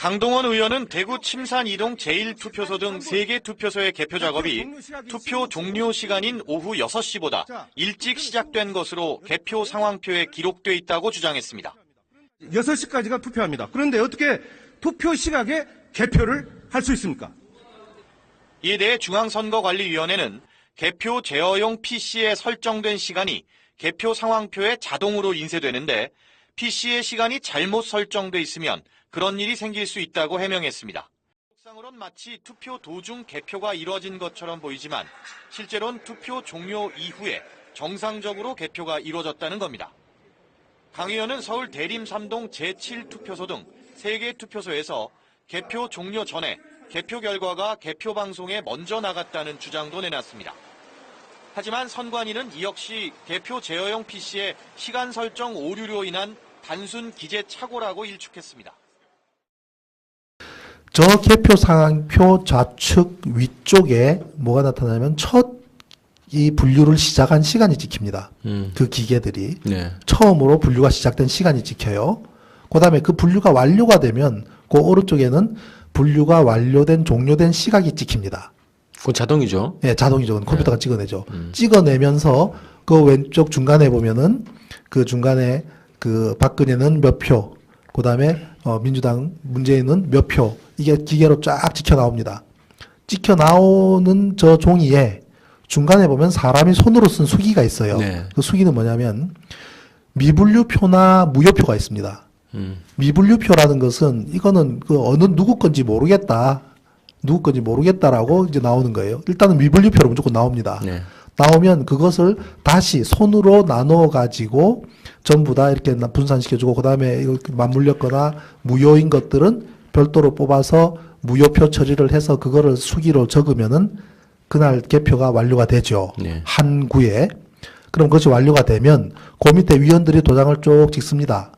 강동원 의원은 대구 침산 이동 제1투표소 등 3개 투표소의 개표 작업이 투표 종료 시간인 오후 6시보다 일찍 시작된 것으로 개표 상황표에 기록돼 있다고 주장했습니다. 6시까지가 투표합니다. 그런데 어떻게 투표 시각에 개표를 할 수 있습니까? 이에 대해 중앙선거관리위원회는 개표 제어용 PC에 설정된 시간이 개표 상황표에 자동으로 인쇄되는데 PC의 시간이 잘못 설정돼 있으면 그런 일이 생길 수 있다고 해명했습니다. 속상으론 마치 투표 도중 개표가 이뤄진 것처럼 보이지만 실제로는 투표 종료 이후에 정상적으로 개표가 이루어졌다는 겁니다. 강 의원은 서울 대림 3동 제7투표소 등 3개 투표소에서 개표 종료 전에 개표 결과가 개표 방송에 먼저 나갔다는 주장도 내놨습니다. 하지만 선관위는 이 역시 개표 제어용 PC의 시간 설정 오류로 인한 단순 기재 착오라고 일축했습니다. 저 개표 상황표 좌측 위쪽에 뭐가 나타나냐면 첫 이 분류를 시작한 시간이 찍힙니다. 그 기계들이. 네. 처음으로 분류가 시작된 시간이 찍혀요. 그 다음에 그 분류가 완료가 되면 그 오른쪽에는 분류가 완료된 종료된 시각이 찍힙니다. 그건 자동이죠. 예, 자동이죠. 컴퓨터가 찍어내죠. 찍어내면서 그 왼쪽 중간에 보면은 그 중간에 그 박근혜는 몇 표, 그 다음에 민주당 문재인은 몇 표, 이게 기계로 쫙 찍혀 나옵니다. 찍혀 나오는 저 종이에 중간에 보면 사람이 손으로 쓴 수기가 있어요. 네. 그 수기는 뭐냐면 미분류표나 무효표가 있습니다. 미분류표라는 것은 이거는 그 어느 누구 건지 모르겠다. 누구 건지 모르겠다라고 이제 나오는 거예요. 일단은 미분류표로 무조건 나옵니다. 네. 나오면 그것을 다시 손으로 나눠 가지고 전부 다 이렇게 분산시켜주고, 그 다음에 이거 맞물렸거나 무효인 것들은 별도로 뽑아서 무효표 처리를 해서 그거를 수기로 적으면은 그날 개표가 완료가 되죠. 네. 한 구에. 그럼 그것이 완료가 되면 그 밑에 위원들이 도장을 쭉 찍습니다.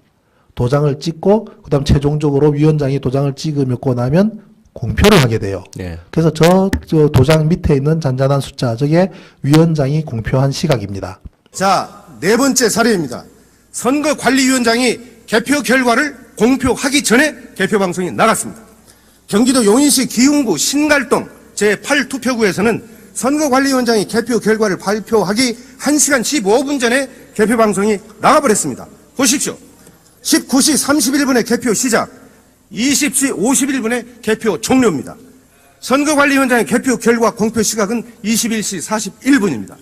도장을 찍고 그다음 최종적으로 위원장이 도장을 찍으고 나면 공표를 하게 돼요. 네. 그래서 저 도장 밑에 있는 잔잔한 숫자, 저게 위원장이 공표한 시각입니다. 자, 네 번째 사례입니다. 선거관리위원장이 개표 결과를 공표하기 전에 개표 방송이 나갔습니다. 경기도 용인시 기흥구 신갈동 제8투표구에서는 선거관리위원장이 개표 결과를 발표하기 1시간 15분 전에 개표 방송이 나가버렸습니다. 보십시오. 19시 31분에 개표 시작, 20시 51분에 개표 종료입니다. 선거관리위원장의 개표 결과 공표 시각은 21시 41분입니다.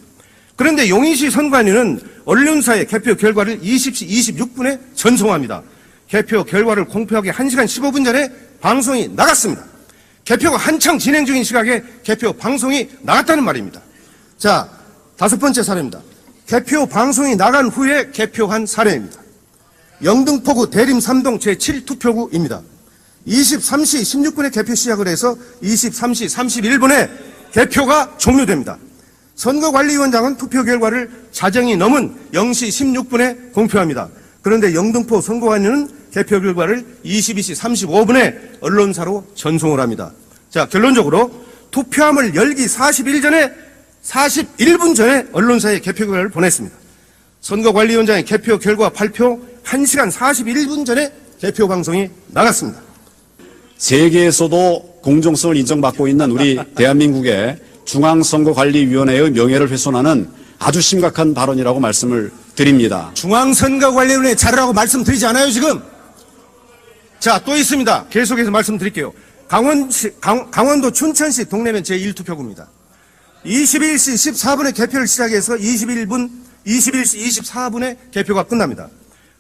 그런데 용인시 선관위는 언론사의 개표 결과를 20시 26분에 전송합니다. 개표 결과를 공표하기 1시간 15분 전에 방송이 나갔습니다. 개표가 한창 진행 중인 시각에 개표 방송이 나갔다는 말입니다. 자, 다섯 번째 사례입니다. 개표 방송이 나간 후에 개표한 사례입니다. 영등포구 대림 3동 제7투표구입니다. 23시 16분에 개표 시작을 해서 23시 31분에 개표가 종료됩니다. 선거관리위원장은 투표 결과를 자정이 넘은 0시 16분에 공표합니다. 그런데 영등포 선거관리는 개표 결과를 22시 35분에 언론사로 전송을 합니다. 자, 결론적으로 투표함을 열기 41분 전에 언론사에 개표 결과를 보냈습니다. 선거관리위원장의 개표 결과 발표 1시간 41분 전에 개표 방송이 나갔습니다. 세계에서도 공정성을 인정받고 있는 우리 대한민국의 중앙선거관리위원회의 명예를 훼손하는 아주 심각한 발언이라고 말씀을 드립니다. 중앙선거관리위원회 자료라고 말씀드리지 않아요, 지금? 자, 또 있습니다. 계속해서 말씀드릴게요. 강원도 춘천시 동래면 제1투표구입니다. 21시 14분에 개표를 시작해서 21시 24분에 개표가 끝납니다.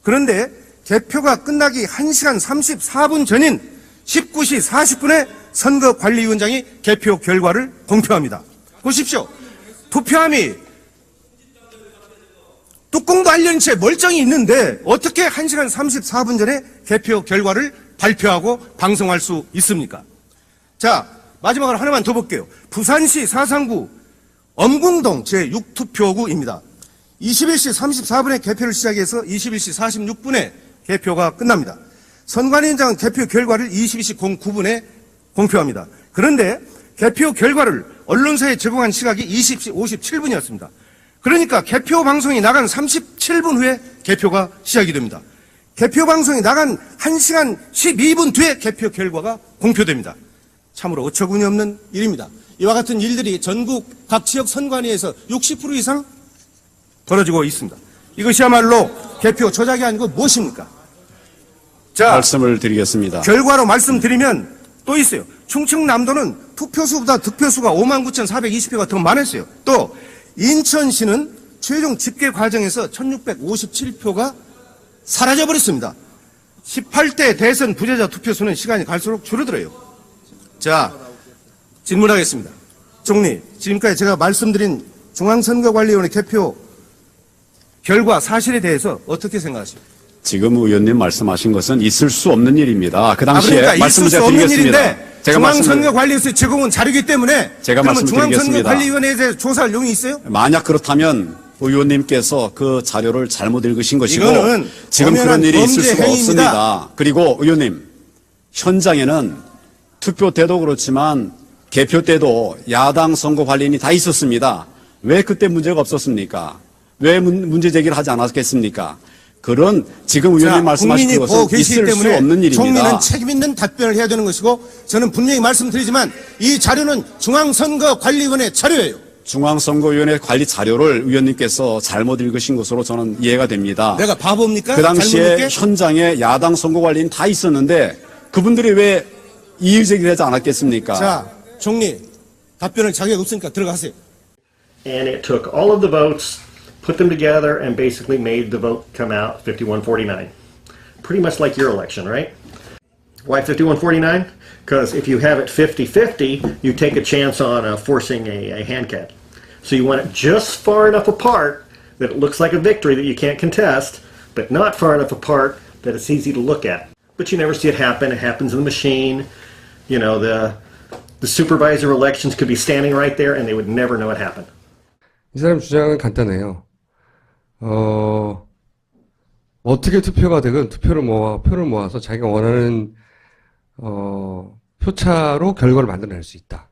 그런데 개표가 끝나기 1시간 34분 전인 19시 40분에 선거관리위원장이 개표 결과를 공표합니다. 보십시오. 투표함이 뚜껑도 안 열린 채 멀쩡히 있는데 어떻게 1시간 34분 전에 개표 결과를 발표하고 방송할 수 있습니까? 자, 마지막으로 하나만 더 볼게요. 부산시 사상구 엄궁동 제6투표구입니다. 21시 34분에 개표를 시작해서 21시 46분에 개표가 끝납니다. 선관위원장은 개표 결과를 22시 09분에 공표합니다. 그런데 개표 결과를 언론사에 제공한 시각이 20시 57분이었습니다. 그러니까 개표 방송이 나간 37분 후에 개표가 시작이 됩니다. 개표 방송이 나간 1시간 12분 뒤에 개표 결과가 공표됩니다. 참으로 어처구니 없는 일입니다. 이와 같은 일들이 전국 각 지역 선관위에서 60% 이상 벌어지고 있습니다. 이것이야말로 개표 조작이 아니고 무엇입니까? 자, 말씀을 드리겠습니다. 결과로 말씀드리면 또 있어요. 충청남도는 투표수보다 득표수가 59,420표가 더 많았어요. 또 인천시는 최종 집계 과정에서 1,657표가 사라져버렸습니다. 18대 대선 부재자 투표수는 시간이 갈수록 줄어들어요. 자, 질문하겠습니다. 총리, 지금까지 제가 말씀드린 중앙선거관리위원회 개표 결과 사실에 대해서 어떻게 생각하십니까? 지금 의원님 말씀하신 것은 있을 수 없는 일입니다. 그 당시에 그러니까 말씀을 있을 수 제가 없는 드리겠습니다. 일인데 제가 중앙선거관리에서 제공은 자료이기 때문에 제가 그러면 말씀드리겠습니다. 중앙선거관리위원회에 대해서 조사할 용이 있어요? 만약 그렇다면 의원님께서 그 자료를 잘못 읽으신 것이고 이거는 지금 그런 엄연한 일이 있을 범죄 수가 행위입니다. 없습니다. 그리고 의원님, 현장에는 투표 때도 그렇지만 개표 때도 야당 선거관리인이 다 있었습니다. 왜 그때 문제가 없었습니까? 왜 문제 제기를 하지 않았겠습니까? 그런 지금 의원님 말씀하신 국민이 보고 것은 계시기 있을 수 때문에 없는 일입니다. 총리는 책임 있는 답변을 해야 되는 것이고 저는 분명히 말씀드리지만 이 자료는 중앙선거관리위원회 자료예요. 중앙선거위원회 관리 자료를 의원님께서 잘못 읽으신 것으로 저는 이해가 됩니다. 내가 바보입니까? 그 당시에 잘못 읽게? 현장에 야당 선거관리인 다 있었는데 그분들이 왜 이의 제기를 하지 않았겠습니까? 자, 총리 답변을 자격 없으니까 들어가세요. And it took all of the votes, put them together, and basically made the vote come out 51-49. Pretty much like your election, right? Why 51-49? Because if you have it 50-50, you take a chance on forcing a hand count. So you want it just far enough apart that it looks like a victory that you can't contest, but not far enough apart that it's easy to look at. But you never see it happen. It happens in the machine. You know, the supervisor elections could be standing right there and they would never know it happened. 이 사람 주장은 간단해요. 어떻게 투표가 되건 표를 모아서 자기가 원하는, 표차로 결과를 만들어낼 수 있다.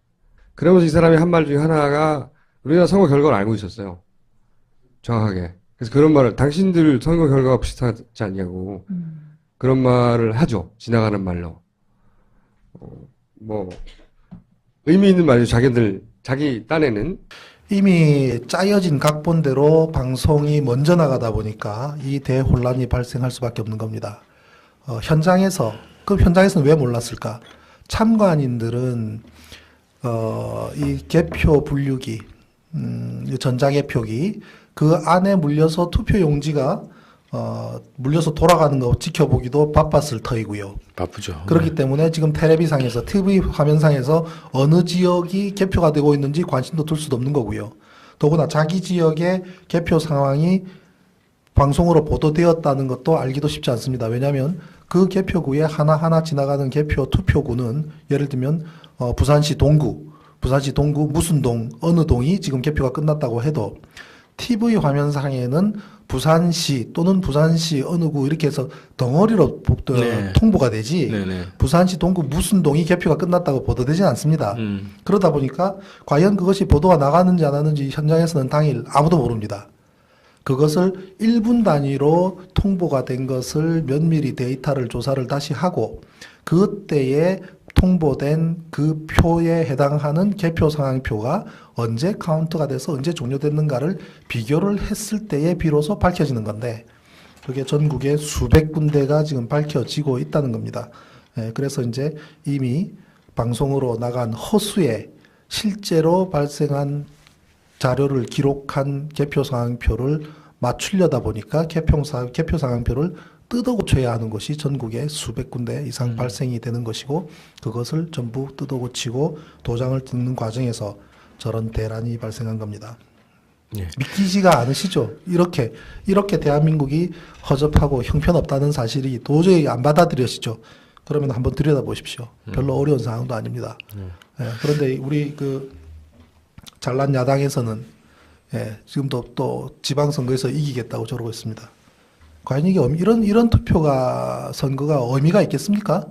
그러면서 이 사람이 한 말 중에 하나가 우리나라 선거 결과를 알고 있었어요. 정확하게. 그래서 그런 말을 당신들 선거 결과가 비슷하지 않냐고. 그런 말을 하죠. 지나가는 말로. 의미 있는 말이죠. 자기 딴에는. 이미 짜여진 각본대로 방송이 먼저 나가다 보니까 이 대혼란이 발생할 수밖에 없는 겁니다. 그럼 현장에서는 왜 몰랐을까? 참관인들은 이 개표 분류기, 전자개표기 그 안에 물려서 투표 용지가 물려서 돌아가는 거 지켜보기도 바빴을 터이고요. 바쁘죠. 그렇기 때문에 지금 텔레비상에서 TV 화면상에서 어느 지역이 개표가 되고 있는지 관심도 둘 수도 없는 거고요. 더구나 자기 지역의 개표 상황이 방송으로 보도되었다는 것도 알기도 쉽지 않습니다. 왜냐하면 그 개표구에 하나하나 지나가는 개표 투표구는 예를 들면 부산시 동구 무슨 동 어느 동이 지금 개표가 끝났다고 해도 TV 화면상에는 부산시 또는 부산시 어느 구 이렇게 해서 덩어리로 네. 통보가 되지 네네. 부산시 동구 무슨 동이 개표가 끝났다고 보도되지는 않습니다. 그러다 보니까 과연 그것이 보도가 나갔는지 안 하는지 현장에서는 당일 아무도 모릅니다. 그것을 1분 단위로 통보가 된 것을 면밀히 데이터를 조사를 다시 하고 그때에 통보된 그 표에 해당하는 개표 상황표가 언제 카운트가 돼서 언제 종료됐는가를 비교를 했을 때에 비로소 밝혀지는 건데 그게 전국에 수백 군데가 지금 밝혀지고 있다는 겁니다. 그래서 이제 이미 방송으로 나간 허수에 실제로 발생한 자료를 기록한 개표 상황표를 맞추려다 보니까 개표 상황표를 뜯어 고쳐야 하는 것이 전국에 수백 군데 이상 발생이 되는 것이고 그것을 전부 뜯어 고치고 도장을 찍는 과정에서 저런 대란이 발생한 겁니다. 예. 믿기지가 않으시죠? 이렇게 대한민국이 허접하고 형편없다는 사실이 도저히 안 받아들여지죠. 그러면 한번 들여다보십시오. 별로 어려운 상황도 아닙니다. 그런데 우리 잘난 야당에서는 지금도 또 지방선거에서 이기겠다고 저러고 있습니다. 과연 이게 이런 선거가 의미가 있겠습니까?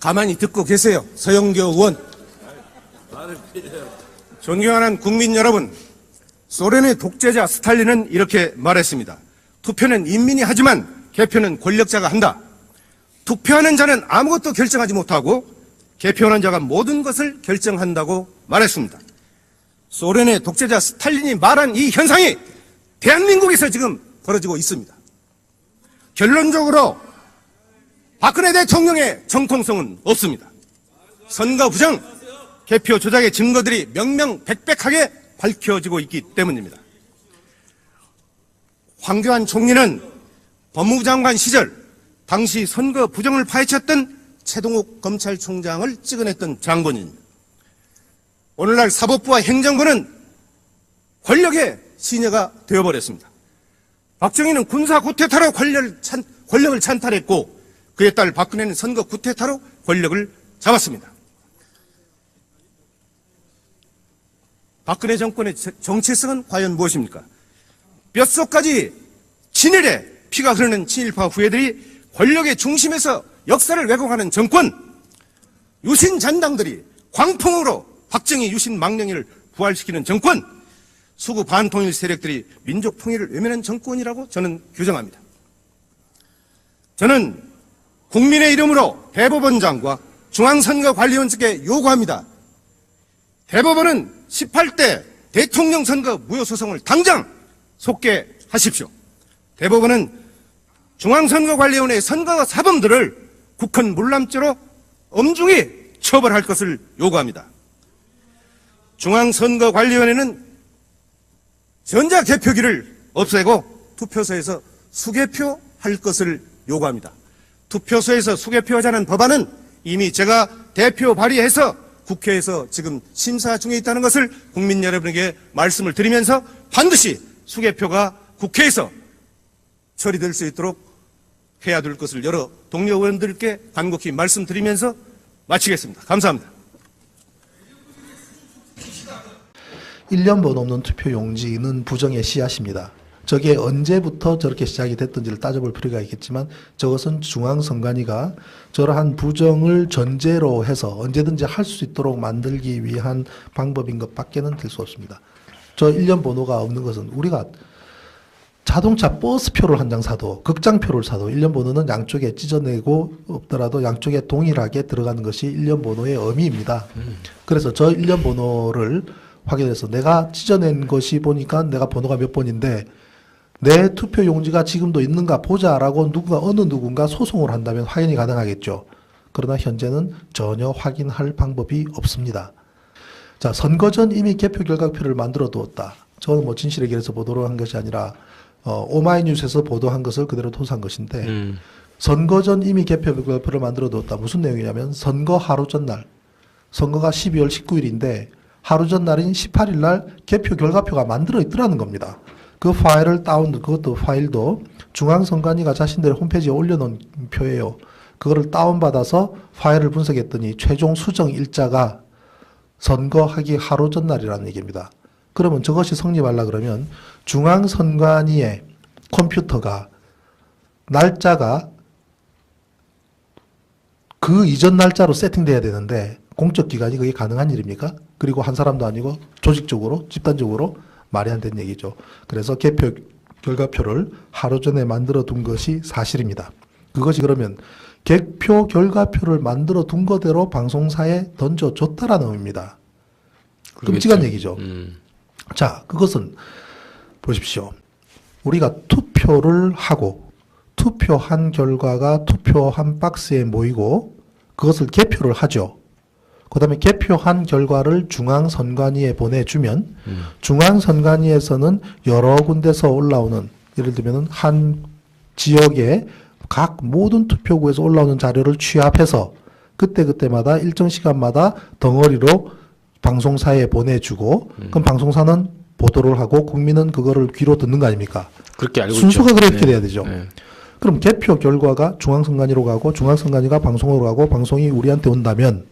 가만히 듣고 계세요. 서영교 의원. 존경하는 국민 여러분, 소련의 독재자 스탈린은 이렇게 말했습니다. 투표는 인민이 하지만 개표는 권력자가 한다. 투표하는 자는 아무것도 결정하지 못하고 개표하는 자가 모든 것을 결정한다고 말했습니다. 소련의 독재자 스탈린이 말한 이 현상이 대한민국에서 지금 벌어지고 있습니다. 결론적으로 박근혜 대통령의 정통성은 없습니다. 선거 부정, 개표 조작의 증거들이 명명백백하게 밝혀지고 있기 때문입니다. 황교안 총리는 법무부 장관 시절 당시 선거 부정을 파헤쳤던 최동욱 검찰총장을 찍어냈던 장본인입니다. 오늘날 사법부와 행정부는 권력의 시녀가 되어버렸습니다. 박정희는 군사 구태타로 권력을 찬탈했고 그에 따라 박근혜는 선거 구태타로 권력을 잡았습니다. 박근혜 정권의 정체성은 과연 무엇입니까? 뼛속까지 친일에 피가 흐르는 친일파 후예들이 권력의 중심에서 역사를 왜곡하는 정권, 유신 잔당들이 광풍으로 박정희 유신 망령이를 부활시키는 정권, 수구 반통일 세력들이 민족 통일을 외면한 정권이라고 저는 규정합니다. 저는 국민의 이름으로 대법원장과 중앙선거관리위원장께 요구합니다. 대법원은 18대 대통령 선거 무효소송을 당장 속개하십시오. 대법원은 중앙선거관리위원회의 선거 사범들을 국헌 물람죄로 엄중히 처벌할 것을 요구합니다. 중앙선거관리위원회는 전자개표기를 없애고 투표소에서 수개표할 것을 요구합니다. 투표소에서 수개표하자는 법안은 이미 제가 대표 발의해서 국회에서 지금 심사 중에 있다는 것을 국민 여러분에게 말씀을 드리면서 반드시 수개표가 국회에서 처리될 수 있도록 해야 될 것을 여러 동료 의원들께 간곡히 말씀드리면서 마치겠습니다. 감사합니다. 1년번 없는 투표 용지는 부정의 씨앗입니다. 저게 언제부터 저렇게 시작이 됐던지를 따져볼 필요가 있겠지만 저것은 중앙선관위가 저러한 부정을 전제로 해서 언제든지 할 수 있도록 만들기 위한 방법인 것밖에는 될 수 없습니다. 저 1년 번호가 없는 것은 우리가 자동차 버스표를 한 장 사도 극장표를 사도 1년 번호는 양쪽에 찢어내고 없더라도 양쪽에 동일하게 들어가는 것이 1년 번호의 의미입니다. 그래서 저 1년 번호를 확인해서 내가 찢어낸 것이 보니까 내가 번호가 몇 번인데 내 투표 용지가 지금도 있는가 보자라고 어느 누군가 소송을 한다면 확인이 가능하겠죠. 그러나 현재는 전혀 확인할 방법이 없습니다. 자, 선거 전 이미 개표 결과표를 만들어 두었다. 저는 뭐 진실의 길에서 보도를 한 것이 아니라 오마이뉴스에서 보도한 것을 그대로 토스한 것인데 선거 전 이미 개표 결과표를 만들어 두었다. 무슨 내용이냐면 선거 하루 전날, 선거가 12월 19일인데 하루 전날인 18일 날 개표 결과표가 만들어 있더라는 겁니다. 그 파일을 그것도 파일도 중앙선관위가 자신들의 홈페이지에 올려놓은 표예요. 그거를 다운받아서 파일을 분석했더니 최종 수정 일자가 선거하기 하루 전날이라는 얘기입니다. 그러면 저것이 성립하려 그러면 중앙선관위의 컴퓨터가 날짜가 그 이전 날짜로 세팅돼야 되는데 공적기관이 그게 가능한 일입니까? 그리고 한 사람도 아니고 조직적으로 집단적으로 말이 안 되는 얘기죠. 그래서 개표 결과표를 하루 전에 만들어 둔 것이 사실입니다. 그것이 그러면 개표 결과표를 만들어 둔 거대로 방송사에 던져줬다라는 의미입니다. 끔찍한 얘기죠. 자, 그것은 보십시오. 우리가 투표를 하고 투표한 결과가 투표한 박스에 모이고 그것을 개표를 하죠. 그 다음에 개표한 결과를 중앙선관위에 보내주면 중앙선관위에서는 여러 군데서 올라오는 예를 들면 한 지역의 각 모든 투표구에서 올라오는 자료를 취합해서 그때그때마다 일정 시간마다 덩어리로 방송사에 보내주고 그럼 방송사는 보도를 하고 국민은 그거를 귀로 듣는 거 아닙니까? 그렇게 알고 순서가 있죠. 그렇게 네. 돼야 되죠. 네. 그럼 개표 결과가 중앙선관위로 가고 중앙선관위가 방송으로 가고 방송이 우리한테 온다면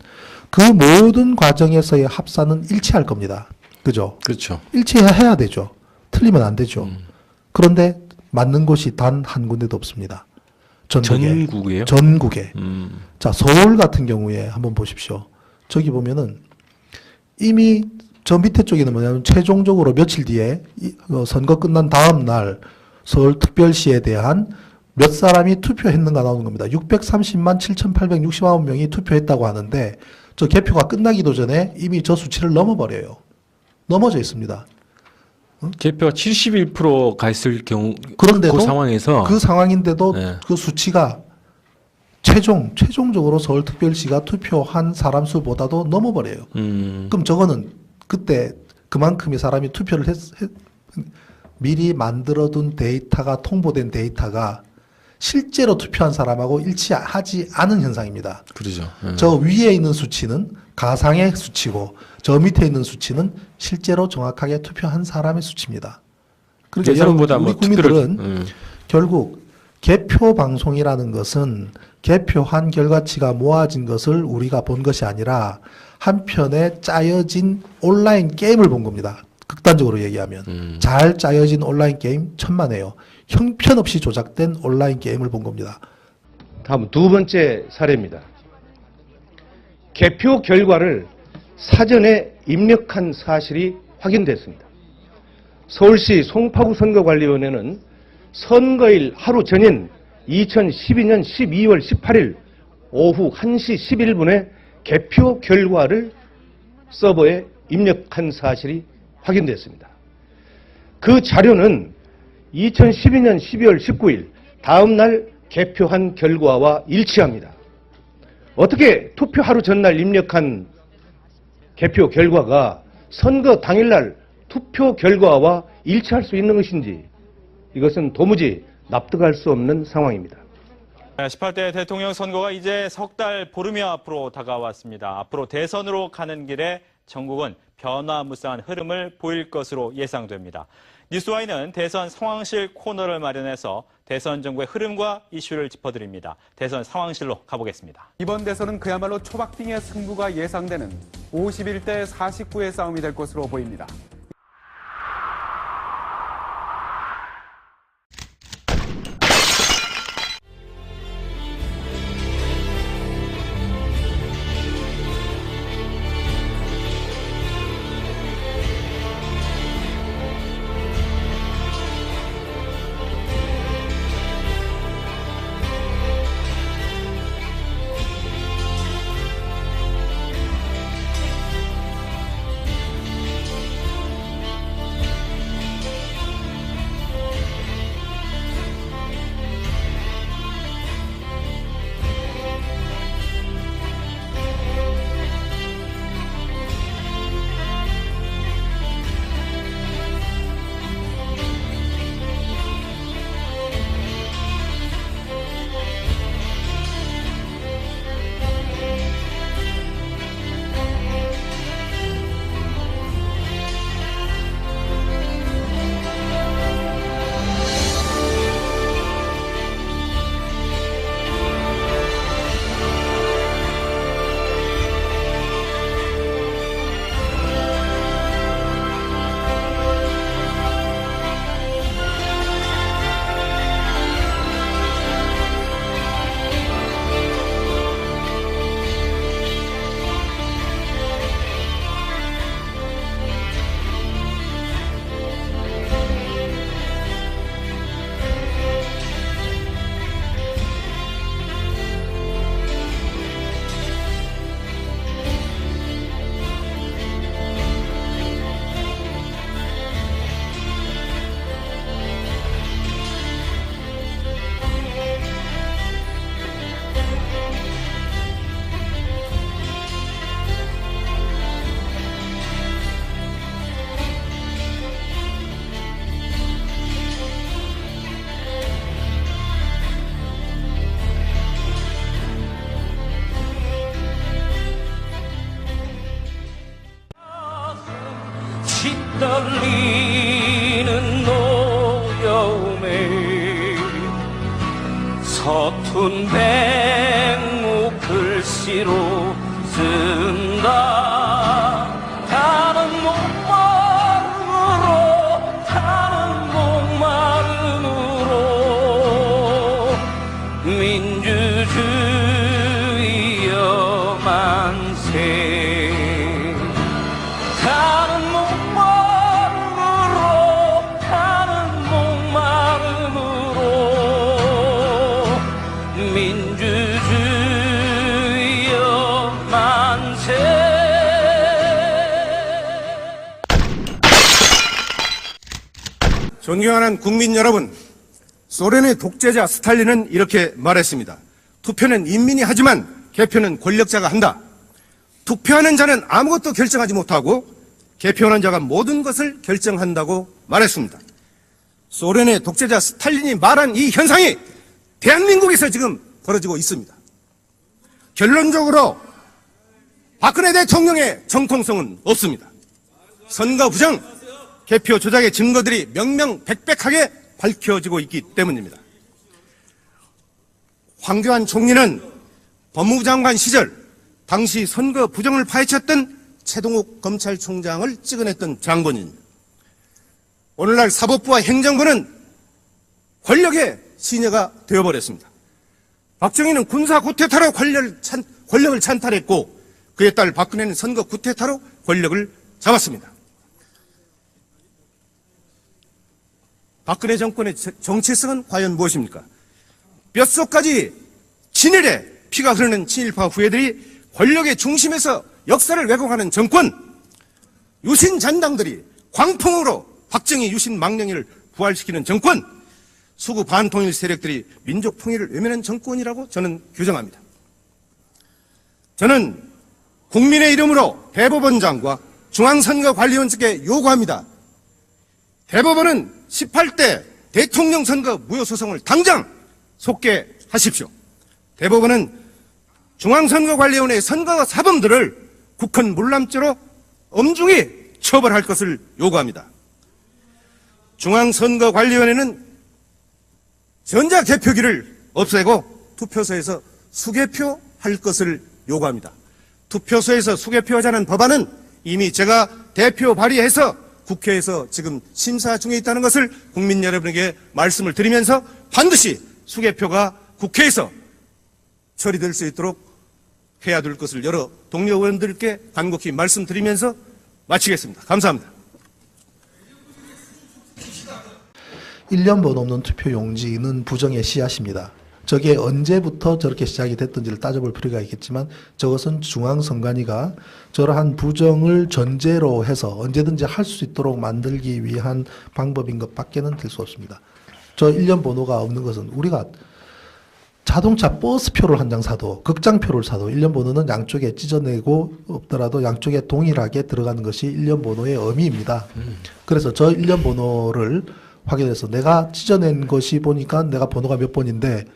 그 모든 과정에서의 합산은 일치할 겁니다. 그죠? 그렇죠. 일치해야 되죠. 틀리면 안 되죠. 그런데 맞는 곳이 단 한 군데도 없습니다. 전국이에요? 전국에. 자, 서울 같은 경우에 한번 보십시오. 저기 보면은 이미 저 밑에 쪽에는 뭐냐면 최종적으로 며칠 뒤에 선거 끝난 다음 날 서울특별시에 대한 몇 사람이 투표했는가 나오는 겁니다. 630만 7,869명이 투표했다고 하는데 저 개표가 끝나기도 전에 이미 저 수치를 넘어버려요. 넘어져 있습니다. 개표가 71%가 있을 경우 그런데도 그 상황에서 그 상황인데도 네. 그 수치가 최종적으로 서울특별시가 투표한 사람 수보다도 넘어버려요. 그럼 저거는 그때 그만큼의 사람이 투표를 미리 만들어둔 데이터가 통보된 데이터가 실제로 투표한 사람하고 일치하지 않은 현상입니다. 그러죠. 저 위에 있는 수치는 가상의 수치고 저 밑에 있는 수치는 실제로 정확하게 투표한 사람의 수치입니다. 그러니까 예상보다 여러분, 우리 뭐 투표를 국민들은 결국 개표 방송이라는 것은 개표한 결과치가 모아진 것을 우리가 본 것이 아니라 한편에 짜여진 온라인 게임을 본 겁니다. 극단적으로 얘기하면 잘 짜여진 온라인 게임 천만에요. 형편없이 조작된 온라인 게임을 본 겁니다. 다음 두 번째 사례입니다. 개표 결과를 사전에 입력한 사실이 확인됐습니다. 서울시 송파구 선거관리위원회는 선거일 하루 전인 2012년 12월 18일 오후 1시 11분에 개표 결과를 서버에 입력한 사실이 확인됐습니다. 그 자료는 2012년 12월 19일 다음 날 개표한 결과와 일치합니다. 어떻게 투표 하루 전날 입력한 개표 결과가 선거 당일날 투표 결과와 일치할 수 있는 것인지 이것은 도무지 납득할 수 없는 상황입니다. 18대 대통령 선거가 이제 석 달 보름여 앞으로 다가왔습니다. 앞으로 대선으로 가는 길에 전국은 변화무쌍한 흐름을 보일 것으로 예상됩니다. 뉴스와이는 대선 상황실 코너를 마련해서 대선 정부의 흐름과 이슈를 짚어드립니다. 대선 상황실로 가보겠습니다. 이번 대선은 그야말로 초박빙의 승부가 예상되는 51대 49의 싸움이 될 것으로 보입니다. 떨리는 노여움에 서툰 백목 글씨로 쓴다. 타는 목마름으로 존경하는 국민 여러분, 소련의 독재자 스탈린은 이렇게 말했습니다. 투표는 인민이 하지만 개표는 권력자가 한다. 투표하는 자는 아무것도 결정하지 못하고 개표하는 자가 모든 것을 결정한다고 말했습니다. 소련의 독재자 스탈린이 말한 이 현상이 대한민국에서 지금 벌어지고 있습니다. 결론적으로 박근혜 대통령의 정통성은 없습니다. 선거 부정, 개표 조작의 증거들이 명명백백하게 밝혀지고 있기 때문입니다. 황교안 총리는 법무부 장관 시절 당시 선거 부정을 파헤쳤던 최동욱 검찰총장을 찍어냈던 장본인입니다. 오늘날 사법부와 행정부는 권력의 시녀가 되어버렸습니다. 박정희는 군사 구태타로 권력을 찬탈했고 그에 따라 박근혜는 선거 구태타로 권력을 잡았습니다. 박근혜 정권의 정체성은 과연 무엇입니까? 뼛속까지 친일에 피가 흐르는 친일파 후예들이 권력의 중심에서 역사를 왜곡하는 정권, 유신 잔당들이 광풍으로 박정희 유신 망령이를 부활시키는 정권, 수구 반통일 세력들이 민족 통일을 외면한 정권이라고 저는 규정합니다. 저는 국민의 이름으로 대법원장과 중앙선거관리위원장께 요구합니다. 대법원은 18대 대통령 선거 무효소송을 당장 속개하십시오. 대법원은 중앙선거관리위원회의 선거 사범들을 국헌 물람죄로 엄중히 처벌할 것을 요구합니다. 중앙선거관리위원회는 전자개표기를 없애고 투표소에서 수개표할 것을 요구합니다. 투표소에서 수개표하자는 법안은 이미 제가 대표 발의해서 국회에서 지금 심사 중에 있다는 것을 국민 여러분에게 말씀을 드리면서 반드시 수개표가 국회에서 처리될 수 있도록 해야 될 것을 여러 동료 의원들께 간곡히 말씀드리면서 마치겠습니다. 감사합니다. 1년번 없는 투표 용지는 부정의 씨앗입니다. 저게 언제부터 저렇게 시작이 됐던지를 따져볼 필요가 있겠지만 저것은 중앙선관위가 저러한 부정을 전제로 해서 언제든지 할 수 있도록 만들기 위한 방법인 것밖에는 될 수 없습니다. 저 1년 번호가 없는 것은 우리가 자동차 버스표를 한 장 사도 극장표를 사도 1년 번호는 양쪽에 찢어내고 없더라도 양쪽에 동일하게 들어가는 것이 1년 번호의 의미입니다. 그래서 저 1년 번호를 확인해서 내가 찢어낸 것이 보니까 내가 번호가 몇 번인데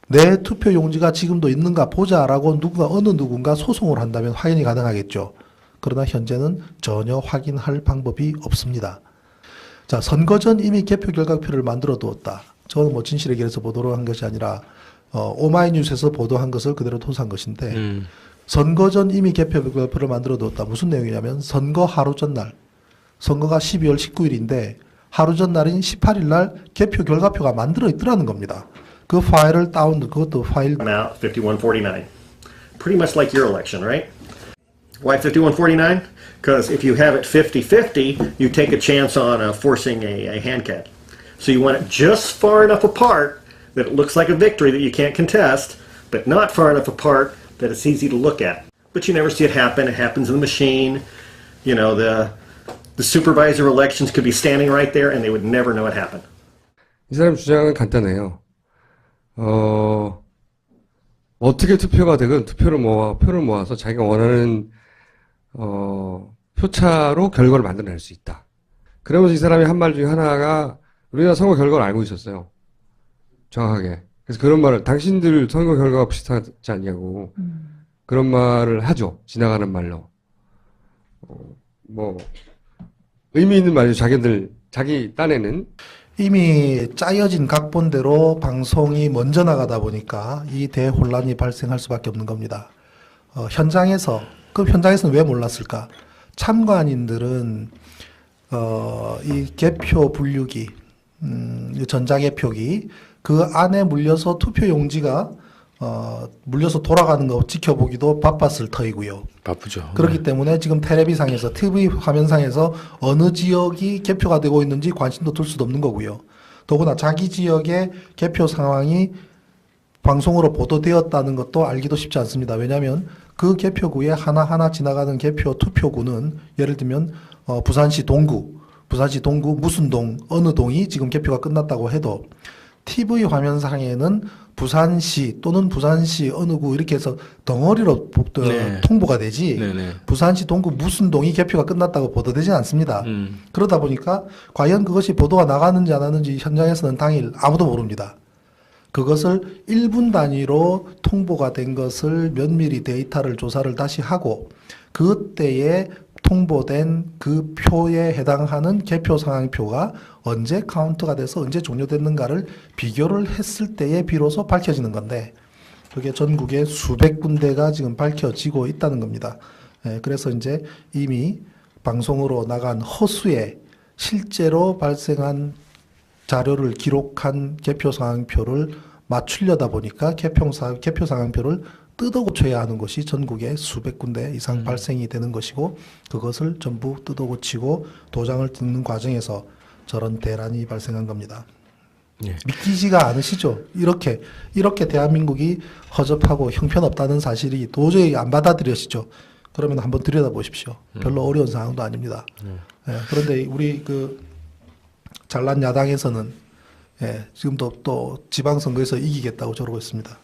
내 투표 용지가 지금도 있는가 보자라고 어느 누군가 소송을 한다면 확인이 가능하겠죠. 그러나 현재는 전혀 확인할 방법이 없습니다. 자, 선거 전 이미 개표 결과표를 만들어 두었다. 저는 뭐 진실의 길에서 보도를 한 것이 아니라 오마이뉴스에서 보도한 것을 그대로 토스한 것인데 선거 전 이미 개표 결과표를 만들어 두었다. 무슨 내용이냐면 선거 하루 전날, 선거가 12월 19일인데 하루 전날인 18일 날 개표 결과표가 만들어 있더라는 겁니다. 그 파일을 그것도 파일. Out 5149. Pretty much like your election, right? Why 5149? Because if you have it 50-50, you take a chance on forcing a hand count. So you want it just far enough apart that it looks like a victory that you can't contest, but not far enough apart that it's easy to look at. But you never see it happen. It happens in the machine. You know, the supervisor elections could be standing right there and they would never know it happened. 이 사람 주장은 간단해요. 어떻게 투표가 되건 표를 모아서 자기가 원하는 표차로 결과를 만들어낼 수 있다. 그러면서 이 사람이 한 말 중에 하나가 우리나라 선거 결과를 알고 있었어요. 정확하게. 그래서 그런 말을 당신들 선거 결과가 비슷하지 않냐고 그런 말을 하죠. 지나가는 말로. 뭐 의미 있는 말이죠. 자기 딴에는. 이미 짜여진 각본대로 방송이 먼저 나가다 보니까 이 대혼란이 발생할 수밖에 없는 겁니다. 그럼 현장에서는 왜 몰랐을까? 참관인들은 이 개표 분류기, 전자개표기 그 안에 물려서 투표 용지가 물려서 돌아가는 거 지켜보기도 바빴을 터이고요. 바쁘죠. 그렇기 때문에 지금 텔레비상에서 TV 화면상에서 어느 지역이 개표가 되고 있는지 관심도 둘 수도 없는 거고요. 더구나 자기 지역의 개표 상황이 방송으로 보도되었다는 것도 알기도 쉽지 않습니다. 왜냐하면 그 개표구에 하나하나 지나가는 개표 투표구는 예를 들면 부산시 동구, 부산시 동구 무슨 동, 어느 동이 지금 개표가 끝났다고 해도 TV 화면상에는 부산시 또는 부산시 어느 구 이렇게 해서 덩어리로 네. 통보가 되지 네네. 부산시 동구 무슨 동이 개표가 끝났다고 보도되지 않습니다. 그러다 보니까 과연 그것이 보도가 나갔는지 안 나갔는지 현장에서는 당일 아무도 모릅니다. 그것을 1분 단위로 통보가 된 것을 면밀히 데이터를 조사를 다시 하고 그때에 통보된 그 표에 해당하는 개표 상황표가 언제 카운트가 돼서 언제 종료됐는가를 비교를 했을 때에 비로소 밝혀지는 건데 그게 전국에 수백 군데가 지금 밝혀지고 있다는 겁니다. 그래서 이제 이미 방송으로 나간 허수에 실제로 발생한 자료를 기록한 개표 상황표를 맞추려다 보니까 개표 상황표를 뜯어 고쳐야 하는 것이 전국에 수백 군데 이상 발생이 되는 것이고 그것을 전부 뜯어 고치고 도장을 찍는 과정에서 저런 대란이 발생한 겁니다. 예. 믿기지가 않으시죠? 이렇게 대한민국이 허접하고 형편없다는 사실이 도저히 안 받아들여지죠. 그러면 한번 들여다보십시오. 별로 어려운 상황도 아닙니다. 예, 그런데 우리 그 잘난 야당에서는 지금도 또 지방선거에서 이기겠다고 저러고 있습니다.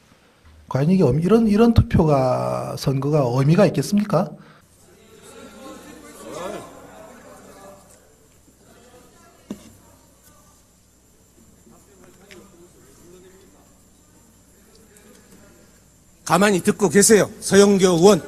과연 이게 이런 투표가 선거가 의미가 있겠습니까? 가만히 듣고 계세요. 서영교 의원.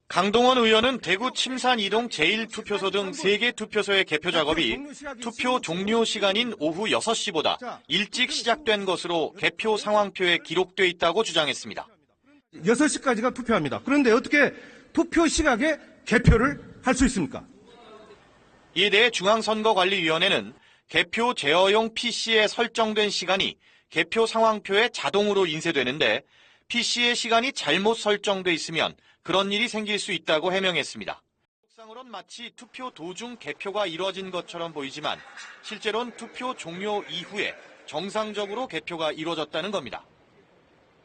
강동원 의원은 대구 침산 이동 제1투표소 등 3개 투표소의 개표 작업이 투표 종료 시간인 오후 6시보다 일찍 시작된 것으로 개표 상황표에 기록돼 있다고 주장했습니다. 6시까지가 투표합니다. 그런데 어떻게 투표 시각에 개표를 할 수 있습니까? 이에 대해 중앙선거관리위원회는 개표 제어용 PC에 설정된 시간이 개표 상황표에 자동으로 인쇄되는데 PC의 시간이 잘못 설정돼 있으면 그런 일이 생길 수 있다고 해명했습니다. 속상으론 마치 투표 도중 개표가 이루어진 것처럼 보이지만 실제로는 투표 종료 이후에 정상적으로 개표가 이루어졌다는 겁니다.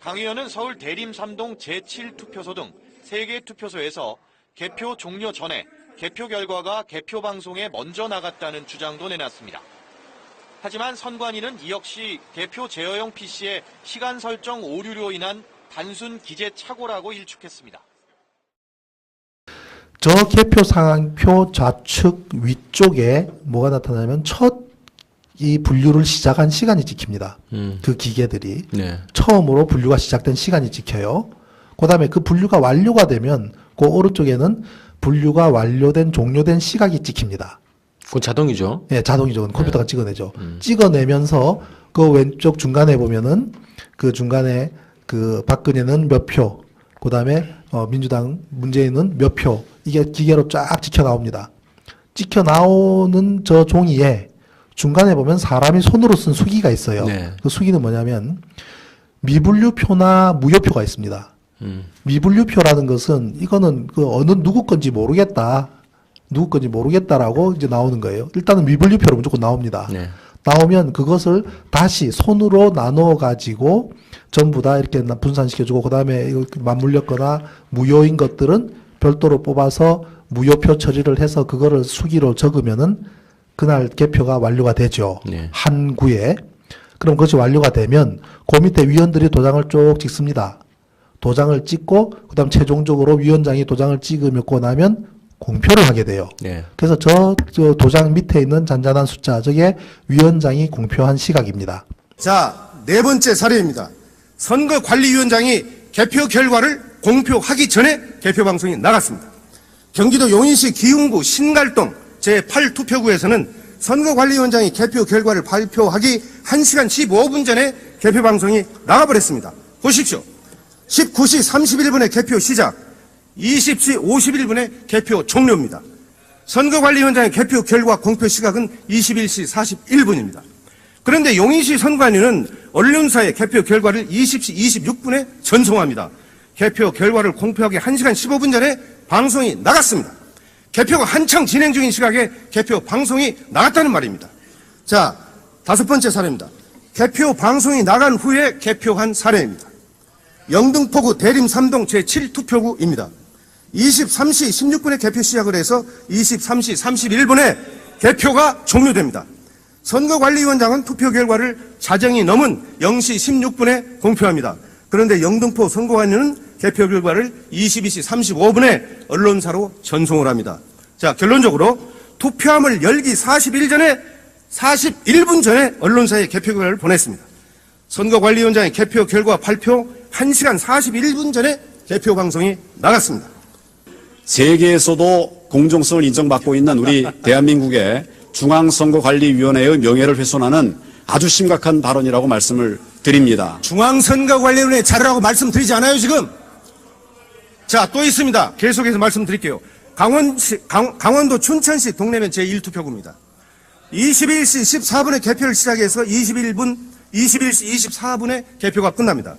강 의원은 서울 대림 3동 제7투표소 등 3개 투표소에서 개표 종료 전에 개표 결과가 개표 방송에 먼저 나갔다는 주장도 내놨습니다. 하지만 선관위는 이 역시 개표 제어용 PC의 시간 설정 오류로 인한 단순 기재 착오라고 일축했습니다. 저 개표 상황표 좌측 위쪽에 뭐가 나타나냐면 첫 이 분류를 시작한 시간이 찍힙니다. 그 기계들이 네. 처음으로 분류가 시작된 시간이 찍혀요. 그다음에 그 분류가 완료가 되면 그 오른쪽에는 분류가 완료된 종료된 시각이 찍힙니다. 그건 자동이죠. 예, 자동이죠. 컴퓨터가 찍어내죠. 찍어내면서 그 왼쪽 중간에 보면은 그 중간에 그 박근혜는 몇 표, 그 다음에 민주당 문재인은 몇 표, 이게 기계로 쫙 찍혀 나옵니다. 찍혀 나오는 저 종이에 중간에 보면 사람이 손으로 쓴 수기가 있어요. 네. 그 수기는 뭐냐면 미분류표나 무효표가 있습니다. 미분류표라는 것은 이거는 그 어느 누구 건지 모르겠다. 누구 건지 모르겠다라고 이제 나오는 거예요. 일단은 미분류표로 무조건 나옵니다. 네. 나오면 그것을 다시 손으로 나눠 가지고 전부 다 이렇게 분산시켜주고 그 다음에 이거 맞물렸거나 무효인 것들은 별도로 뽑아서 무효표 처리를 해서 그거를 수기로 적으면은 그날 개표가 완료가 되죠. 네. 한 구에. 그럼 그것이 완료가 되면 그 밑에 위원들이 도장을 쭉 찍습니다. 도장을 찍고 그다음 최종적으로 위원장이 도장을 찍고 나면 공표를 하게 돼요. 네. 그래서 저 도장 밑에 있는 잔잔한 숫자, 저게 위원장이 공표한 시각입니다. 자, 네 번째 사례입니다. 선거관리위원장이 개표 결과를 공표하기 전에 개표 방송이 나갔습니다. 경기도 용인시 기흥구 신갈동 제8투표구에서는 선거관리위원장이 개표 결과를 발표하기 1시간 15분 전에 개표 방송이 나가버렸습니다. 보십시오. 19시 31분에 개표 시작, 20시 51분에 개표 종료입니다. 선거관리위원장의 개표 결과 공표 시각은 21시 41분입니다. 그런데 용인시 선관위는 언론사의 개표 결과를 20시 26분에 전송합니다. 개표 결과를 공표하기 1시간 15분 전에 방송이 나갔습니다. 개표가 한창 진행 중인 시각에 개표 방송이 나갔다는 말입니다. 자, 다섯 번째 사례입니다. 개표 방송이 나간 후에 개표한 사례입니다. 영등포구 대림 3동 제7투표구입니다. 23시 16분에 개표 시작을 해서 23시 31분에 개표가 종료됩니다. 선거관리위원장은 투표 결과를 자정이 넘은 0시 16분에 공표합니다. 그런데 영등포 선거관리는 개표 결과를 22시 35분에 언론사로 전송을 합니다. 자, 결론적으로 투표함을 열기 41분 전에 언론사에 개표 결과를 보냈습니다. 선거관리위원장의 개표 결과 발표 1시간 41분 전에 개표 방송이 나갔습니다. 세계에서도 공정성을 인정받고 있는 우리 대한민국의 중앙선거관리위원회의 명예를 훼손하는 아주 심각한 발언이라고 말씀을 드립니다. 중앙선거관리위원회 자료라고 말씀드리지 않아요, 지금? 자, 또 있습니다. 계속해서 말씀드릴게요. 강원도 춘천시 동래면 제1투표구입니다. 21시 14분에 개표를 시작해서 21시 24분에 개표가 끝납니다.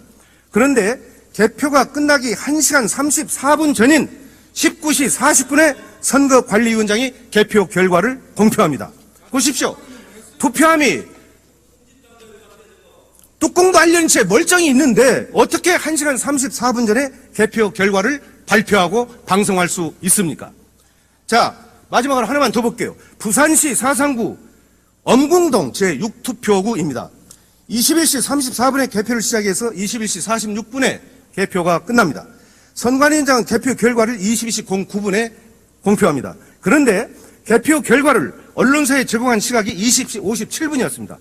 그런데 개표가 끝나기 1시간 34분 전인 19시 40분에 선거관리위원장이 개표 결과를 공표합니다. 보십시오. 투표함이 뚜껑도 안 열린 채 멀쩡히 있는데 어떻게 1시간 34분 전에 개표 결과를 발표하고 방송할 수 있습니까? 자, 마지막으로 하나만 더 볼게요. 부산시 사상구 엄궁동 제6투표구입니다. 21시 34분에 개표를 시작해서 21시 46분에 개표가 끝납니다. 선관위원장은 개표 결과를 22시 09분에 공표합니다. 그런데 개표 결과를 언론사에 제공한 시각이 20시 57분이었습니다.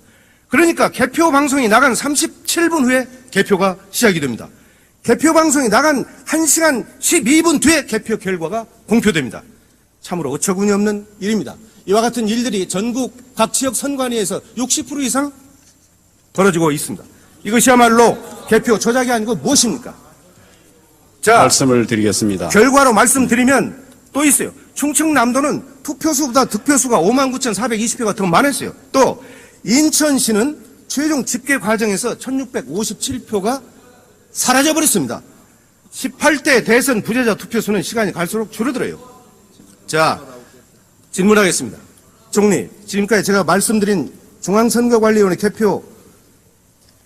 그러니까 개표 방송이 나간 37분 후에 개표가 시작이 됩니다. 개표 방송이 나간 1시간 12분 뒤에 개표 결과가 공표됩니다. 참으로 어처구니 없는 일입니다. 이와 같은 일들이 전국 각 지역 선관위에서 60% 이상 벌어지고 있습니다. 이것이야말로 개표 조작이 아니고 무엇입니까? 자, 말씀을 드리겠습니다. 결과로 말씀드리면 또 있어요. 충청남도는 투표수보다 득표수가 59,420표가 더 많았어요. 또 인천시는 최종 집계 과정에서 1,657표가 사라져버렸습니다. 18대 대선 부재자 투표수는 시간이 갈수록 줄어들어요. 자, 질문하겠습니다. 총리, 지금까지 제가 말씀드린 중앙선거관리위원회 개표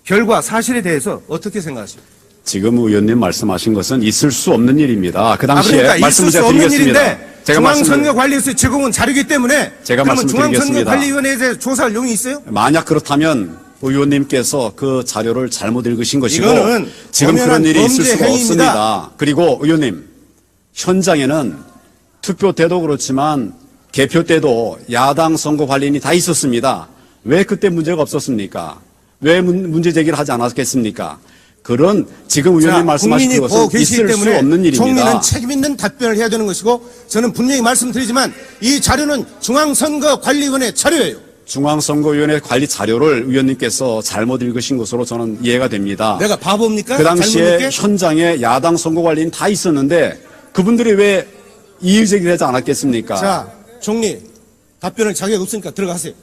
결과 사실에 대해서 어떻게 생각하십니까? 지금 의원님 말씀하신 것은 있을 수 없는 일입니다. 그 당시에 그러니까 말씀을 있을 수 제가 없는 드리겠습니다. 일인데 중앙선거관리에서 제공한 자료이기 때문에 제가 그러면 말씀드리겠습니다. 중앙선거관리위원회에 대해서 조사할 용이 있어요? 만약 그렇다면 의원님께서 그 자료를 잘못 읽으신 것이고 이거는 지금 그런 일이 있을 범죄 수가 행위입니다. 없습니다. 그리고 의원님, 현장에는 투표 때도 그렇지만 개표 때도 야당 선거관리인이 다 있었습니다. 왜 그때 문제가 없었습니까? 왜 문제 제기를 하지 않았겠습니까? 그런 지금 의원님 말씀하신 것은 있을 수 없는 일입니다. 총리는 책임 있는 답변을 해야 되는 것이고 저는 분명히 말씀드리지만 이 자료는 중앙선거관리위원회 자료예요. 중앙선거위원회 관리 자료를 의원님께서 잘못 읽으신 것으로 저는 이해가 됩니다. 내가 바보입니까? 그 당시에 잘못 현장에 야당 선거관리인 다 있었는데 그분들이 왜 이의 제기를 하지 않았겠습니까? 자, 총리 답변을 자격 없으니까 들어가세요.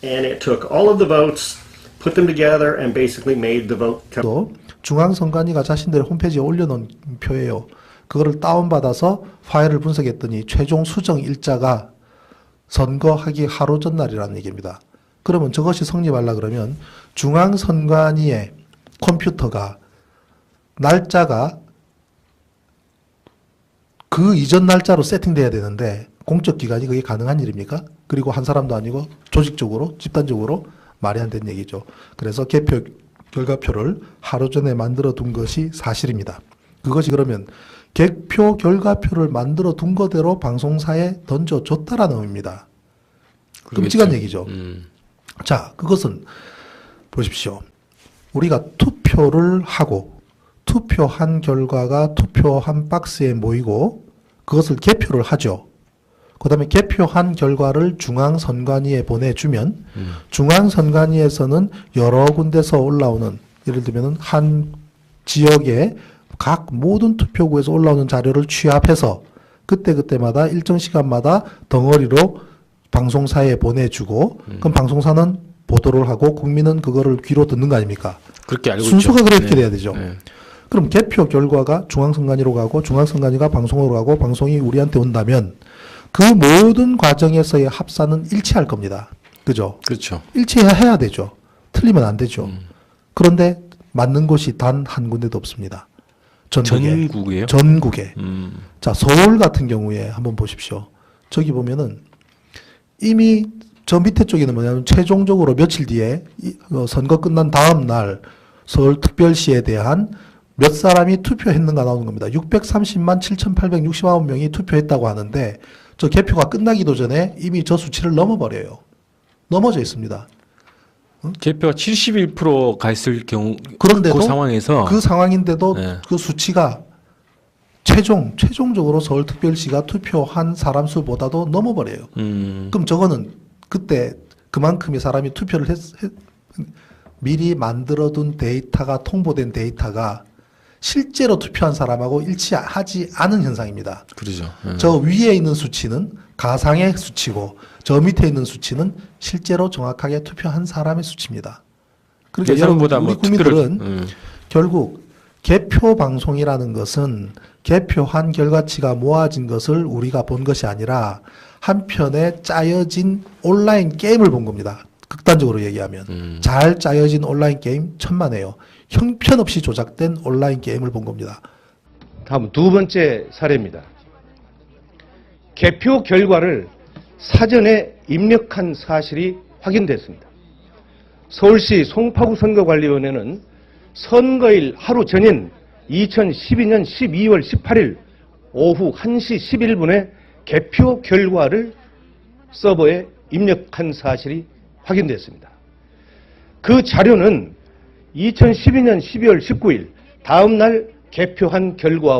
And it took all of the votes, put them together, and basically made the vote come. 또 중앙선관위가 자신들의 홈페이지에 올려놓은 표예요. 그거를 다운받아서 파일을 분석했더니 최종 수정 일자가 선거하기 하루 전날이라는 얘기입니다. 그러면 저것이 성립하려 그러면 중앙선관위의 컴퓨터가 날짜가 그 이전 날짜로 세팅돼야 되는데 공적기관이 그게 가능한 일입니까? 그리고 한 사람도 아니고 조직적으로 집단적으로 말이 안 되는 얘기죠. 그래서 개표 결과표를 하루 전에 만들어 둔 것이 사실입니다. 그것이 그러면 개표 결과표를 만들어 둔 거대로 방송사에 던져줬다라는 의미입니다. 끔찍한 얘기죠. 자, 그것은 보십시오. 우리가 투표를 하고 투표한 결과가 투표한 박스에 모이고 그것을 개표를 하죠. 그 다음에 개표한 결과를 중앙선관위에 보내주면 중앙선관위에서는 여러 군데서 올라오는 예를 들면 한 지역의 각 모든 투표구에서 올라오는 자료를 취합해서 그때그때마다 일정 시간마다 덩어리로 방송사에 보내주고 그럼 방송사는 보도를 하고 국민은 그거를 귀로 듣는 거 아닙니까? 그렇게 알고 순서가 있죠. 그렇게 네. 돼야 되죠. 네. 그럼 개표 결과가 중앙선관위로 가고 중앙선관위가 방송으로 가고 방송이 우리한테 온다면 그 모든 과정에서의 합산은 일치할 겁니다. 그죠? 그렇죠. 일치해야 되죠. 틀리면 안 되죠. 그런데 맞는 곳이 단 한 군데도 없습니다. 전국이에요? 전국에. 자, 서울 같은 경우에 한번 보십시오. 저기 보면은 이미 저 밑에 쪽에는 뭐냐면 최종적으로 며칠 뒤에 선거 끝난 다음 날 서울특별시에 대한 몇 사람이 투표했는가 나오는 겁니다. 630만 7,869명이 투표했다고 하는데 저 개표가 끝나기도 전에 이미 저 수치를 넘어버려요. 넘어져 있습니다. 개표가 71%가 있을 경우 그런데도 그 상황에서 그 상황인데도 네. 그 수치가 최종적으로 서울특별시가 투표한 사람 수보다도 넘어버려요. 그럼 저거는 그때 그만큼의 사람이 투표를 미리 만들어둔 데이터가 통보된 데이터가 실제로 투표한 사람하고 일치하지 않은 현상입니다. 그러죠. 저 위에 있는 수치는 가상의 수치고 저 밑에 있는 수치는 실제로 정확하게 투표한 사람의 수치입니다. 그러니까 예상보다 우리 뭐 국민들은 결국 개표 방송이라는 것은 개표한 결과치가 모아진 것을 우리가 본 것이 아니라 한편에 짜여진 온라인 게임을 본 겁니다. 극단적으로 얘기하면 잘 짜여진 온라인 게임 천만에요. 형편없이 조작된 온라인 게임을 본 겁니다. 다음 두 번째 사례입니다. 개표 결과를 사전에 입력한 사실이 확인됐습니다. 서울시 송파구 선거관리위원회는 선거일 하루 전인 2012년 12월 18일 오후 1시 11분에 개표 결과를 서버에 입력한 사실이 확인됐습니다. 그 자료는 2012년 12월 19일 다음 날 개표한 결과